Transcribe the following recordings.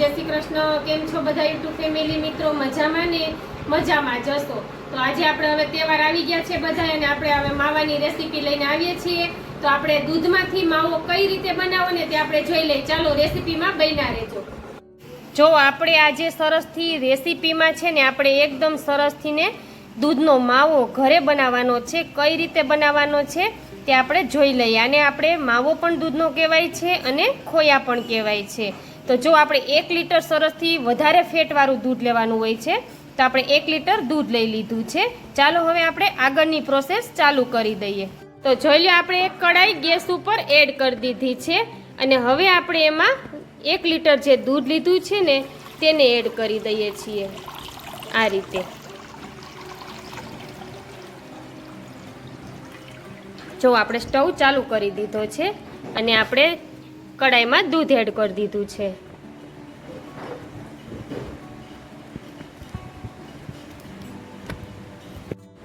जय श्री कृष्ण। केम छो बधा यूट्यूब फेमिली मित्रों? मजामां ने मजामां जशो। तो आज આપણે હવે તહેવાર આવી ગયા છે બધા અને આપણે હવે માવાની રેસીપી લઈને આવીએ છીએ। તો આપણે દૂધમાંથી માવો કઈ રીતે બનાવવો ને તે આપણે જોઈ લઈએ। ચાલો રેસીપીમાં બન્યા રહેજો। જો આપણે આજે સરસથી રેસીપીમાં છે ને આપણે એકદમ સરસથી ને દૂધનો માવો ઘરે બનાવવાનો છે। કઈ રીતે બનાવવાનો છે તે આપણે જોઈ લઈએ। અને આપણે માવો પણ દૂધનો કહેવાય છે અને ખોયા પણ કહેવાય છે। તો જો આપણે 1 લીટર સરસથી વધારે ફેટવાળું દૂધ લેવાનું હોય છે। તો આપણે 1 લીટર દૂધ લઈ લીધું છે। ચાલો હવે આપણે આગળની પ્રોસેસ ચાલુ કરી દઈએ। તો જોઈ લો, આપણે એક કડાઈ ગેસ ઉપર એડ કરી દીધી છે અને હવે આપણે એમાં 1 લીટર જે દૂધ લીધું છે ને તેને એડ કરી દઈએ છીએ આ રીતે। જો આપણે સ્ટવ ચાલુ કરી દીધો છે અને આપણે કડાઈમાં દૂધ એડ કરી દીધું છે।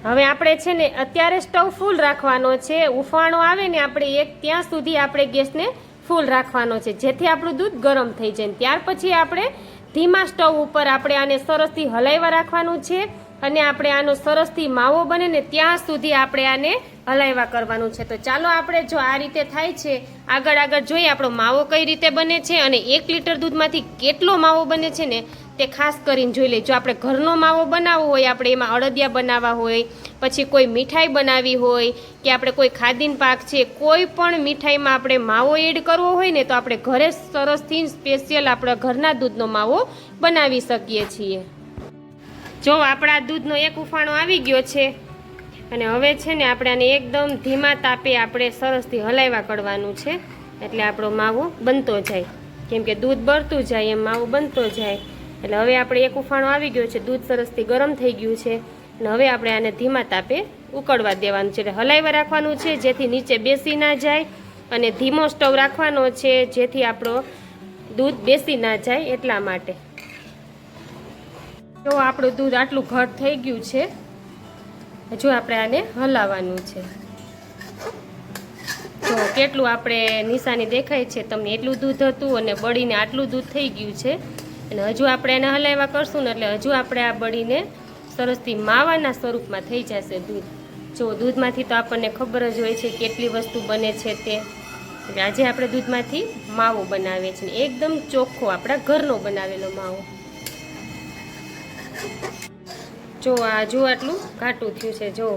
હવે આપણે છે ને અત્યારે સ્ટવ ફૂલ રાખવાનો છે। ઉફાણો આવે ને આપણે ત્યાં સુધી આપણે ગેસને ફૂલ રાખવાનો છે જેથી આપણું દૂધ ગરમ થઈ જાય। ત્યાર પછી આપણે ધીમા સ્ટવ ઉપર આપણે આને સરસથી હલાવ્યા રાખવાનું છે અને આપણે આનો સરસથી માવો બને ને ત્યાં સુધી આપણે આને હલાવ્યા કરવાનું છે। તો ચાલો આપણે જો આ રીતે થાય છે આગળ જોઈએ આપણો માવો કઈ રીતે બને છે અને 1 લીટર દૂધમાંથી કેટલો માવો બને છે ને તે ખાસ કરીને જોઈ લઈએ। જો આપણે ઘરનો માવો બનાવવો હોય, આપણે એમાં અડદિયા બનાવવા હોય, પછી કોઈ મીઠાઈ બનાવી હોય કે આપણે કોઈ ખાદીન પાક છે, કોઈ પણ મીઠાઈમાં આપણે માવો એડ કરવો હોય ને તો આપણે ઘરે સરસથી સ્પેશિયલ આપણા ઘરના દૂધનો માવો બનાવી શકીએ છીએ। જો આપણા દૂધનો એક ઉફાણો આવી ગયો છે અને હવે છે ને આપણે આને એકદમ ધીમા તાપે આપણે સરસથી હલાવ્યા કરવાનું છે એટલે આપણો માવો બનતો જાય। કેમ કે દૂધ બળતું જાય એમ માવો બનતો જાય। એટલે હવે આપણે એક ઉફાણો આવી ગયો છે, દૂધ સરસથી ગરમ થઈ ગયું છે અને હવે આપણે આને ધીમા તાપે ઉકળવા દેવાનું છે। એટલે હલાવ્યા રાખવાનું છે જેથી નીચે બેસી ના જાય અને ધીમો સ્ટવ રાખવાનો છે જેથી આપણો દૂધ બેસી ના જાય એટલા માટે। જો આપણું દૂધ આટલું ઘટ થઈ ગયું છે, હજુ આપણે આને હલાવવાનું છે। જો કેટલું આપણે નિશાની દેખાય છે તમને, એટલું દૂધ હતું અને બળીને આટલું દૂધ થઈ ગયું છે અને હજુ આપણે એને હલાવ્યા કરશું ને એટલે હજુ આપણે આ બળીને સરસથી માવાના સ્વરૂપમાં થઈ જશે દૂધ। જો દૂધમાંથી તો આપણને ખબર જ હોય છે કેટલી વસ્તુ બને છે તે, એટલે આજે આપણે દૂધમાંથી માવો બનાવીએ છીએ, એકદમ ચોખ્ખો આપણા ઘરનો બનાવેલો માવો। જો આ જો આટલું ઘાટું થયું છે, જો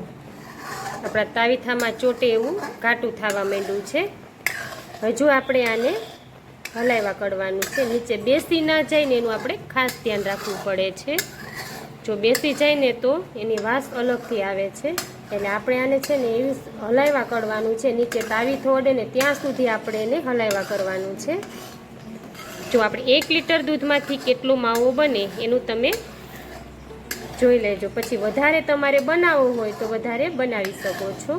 આપણા તાવીથામાં ચોટે એવું ઘાટું થવા માંડ્યું છે। હજુ આપણે આને હલાવ્યા કરવાનું છે, નીચે બેસી ના જાય ને એનું આપણે ખાસ ધ્યાન રાખવું પડે છે। જો બેસી જાય ને તો એની વાસ અલગથી આવે છે, એટલે આપણે આને છે ને એવી હલાવ્યા કરવાનું છે, નીચે તાવીથો અડે ને ત્યાં સુધી આપણે એને હલાવ્યા કરવાનું છે। જો આપણે 1 લીટર દૂધમાંથી કેટલો માવો બને એનું તમે જોઈ લેજો, પછી વધારે તમારે બનાવવું હોય તો વધારે બનાવી શકો છો।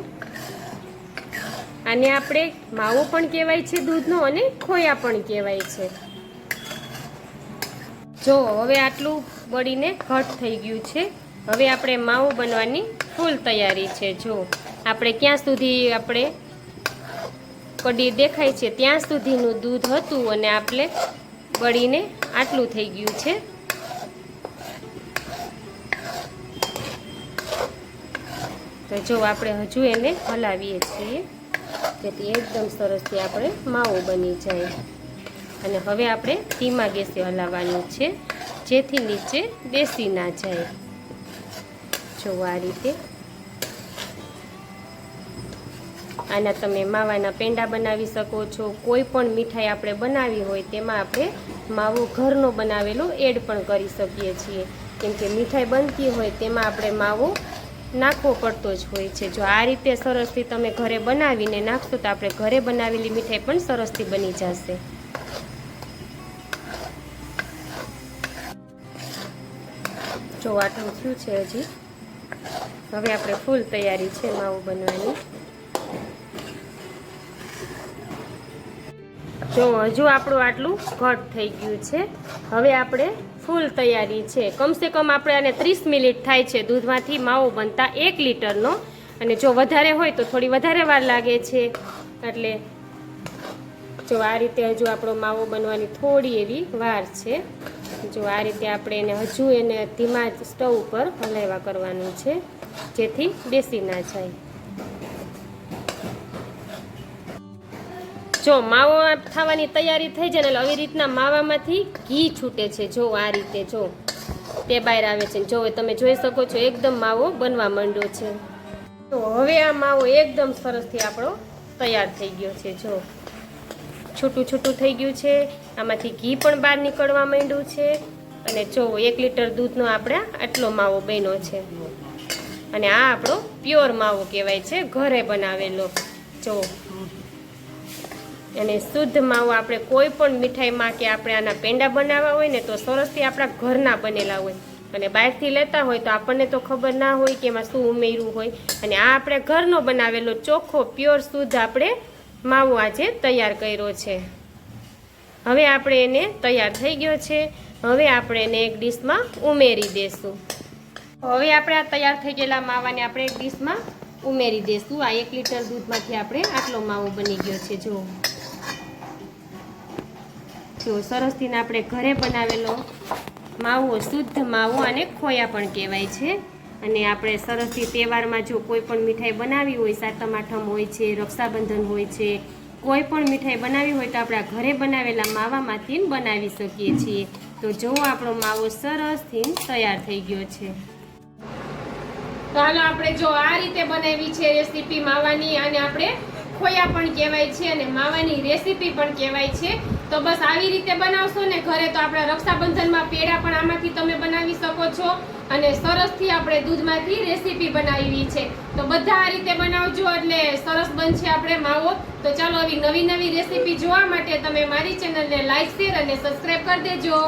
આને આપણે માવો પણ કહેવાય છે દૂધનો અને ખોયા પણ કહેવાય છે। જો હવે આટલું બળીને ઘટ થઈ ગયું છે, હવે આપણે માવો બનવાની ફૂલ તૈયારી છે। જો આપણે ક્યાં સુધી આપણે કડી દેખાય છે ત્યાં સુધીનું દૂધ હતું અને આપણે બળીને આટલું થઈ ગયું છે। તો જો આપણે હજુ એને હલાવીએ છીએ જેથી એકદમ સરસથી આપણે માવો બની જાય અને હવે આપણે ધીમા ગેસે હલાવવાનું છે જેથી નીચે બેસી ના જાય। જો આ રીતે આના તમે માવાના પેંડા બનાવી શકો છો, કોઈ પણ મીઠાઈ આપણે બનાવી હોય તેમાં આપણે માવો ઘરનો બનાવેલો એડ પણ કરી શકીએ છીએ। કેમ કે મીઠાઈ બનતી હોય તેમાં આપણે માવો નાખવો પડતો જ હોય છે। જો આ રીતે સરસથી તમે ઘરે બનાવીને નાખશો તો આપણે ઘરે બનાવેલી મીઠાઈ પણ સરસથી બની જશે। જો આટલું થયું છે હજી, હવે આપણે ફૂલ તૈયારી છે માવો બનવાની। જો હજુ આપણું આટલું ઘટ થઈ ગયું છે, હવે આપણે ફૂલ તૈયારી છે। કમસે કમ આપણે આને 30 મિનિટ થાય છે દૂધમાંથી માવો બનતા 1 લીટરનો, અને જો વધારે હોય તો થોડી વધારે વાર લાગે છે। એટલે જો આ રીતે હજુ આપણો માવો બનવાની થોડી એવી વાર છે. જો આ રીતે આપણે એને ધીમા સ્ટવ ઉપર હલાવ્યા કરવાનું છે, જેથી બેસી ના જાય. જો માવો થવાની તૈયારી થઈ જાય ને આવી રીતના માવામાંથી ઘી છૂટે છે. જો આ રીતે જો તે બહાર આવે છે. જો તમે જોઈ શકો છો એકદમ માવો બનવા માંડ્યો છે. તો હવે આ માવો એકદમ સરસથી આપણો તૈયાર થઈ ગયો છે. જો છૂટું છૂટું થઈ ગયું છે, આમાંથી ઘી પણ બહાર નીકળવા માંડ્યું છે. અને જો 1 લીટર દૂધનો આપણે આટલો માવો બન્યો છે. અને આ આપણો પ્યોર માવો કહેવાય છે, ઘરે બનાવેલો. જો અને શુદ્ધ માવો આપણે કોઈ પણ મીઠાઈમાં કે આપણે આના પેંડા બનાવવા હોય ને તો સરસથી આપણા ઘરના બનેલા હોય. અને બહારથી લેતા હોય તો આપણને તો ખબર ના હોય કે એમાં શું ઉમેર્યું હોય. અને આ આપણે ઘરનો બનાવેલો ચોખ્ખો પ્યોર શુદ્ધ આપણે માવો આજે તૈયાર કર્યો છે. હવે આપણે એને તૈયાર થઈ ગયો છે. હવે આપણે એને એક ડીશમાં ઉમેરી દઈશું. હવે આપણે આ તૈયાર થઈ ગયેલા માવાને આપણે એક ડીશમાં ઉમેરી દઈશું. આ 1 લીટર દૂધમાંથી આપણે આટલો માવો બની ગયો છે. જો સરસથી આપણે ઘરે બનાવેલો માવો, શુદ્ધ માવો, અને ખોયા પણ કહેવાય છે. અને આપણે સરસથી તહેવારમાં જો કોઈ પણ મીઠાઈ બનાવી હોય, સાતમ આઠમ હોય છે, રક્ષાબંધન હોય છે, કોઈ પણ મીઠાઈ બનાવી હોય તો આપણે ઘરે બનાવેલા માવામાંથી બનાવી શકીએ છીએ. તો જો આપણો માવો સરસથી તૈયાર થઈ ગયો છે. તો હાલો આપણે જો આ રીતે બનાવી છે રેસીપી માવાની, અને આપણે ખોયા પણ કહેવાય છે અને માવાની રેસીપી પણ કહેવાય છે. તો બસ આવી રીતે બનાવશો ને ઘરે તો આપણા રક્ષાબંધનમાં પેડા પણ આમાંથી તમે બનાવી શકો છો. અને સરસથી આપણે દૂધમાંથી રેસીપી બનાવી છે. તો બધા આ રીતે બનાવજો એટલે સરસ બનશે આપણે માવો. તો ચાલો આવી નવી નવી રેસીપી જોવા માટે તમે મારી ચેનલને લાઈક, શેર અને સબસ્ક્રાઈબ કરી દેજો.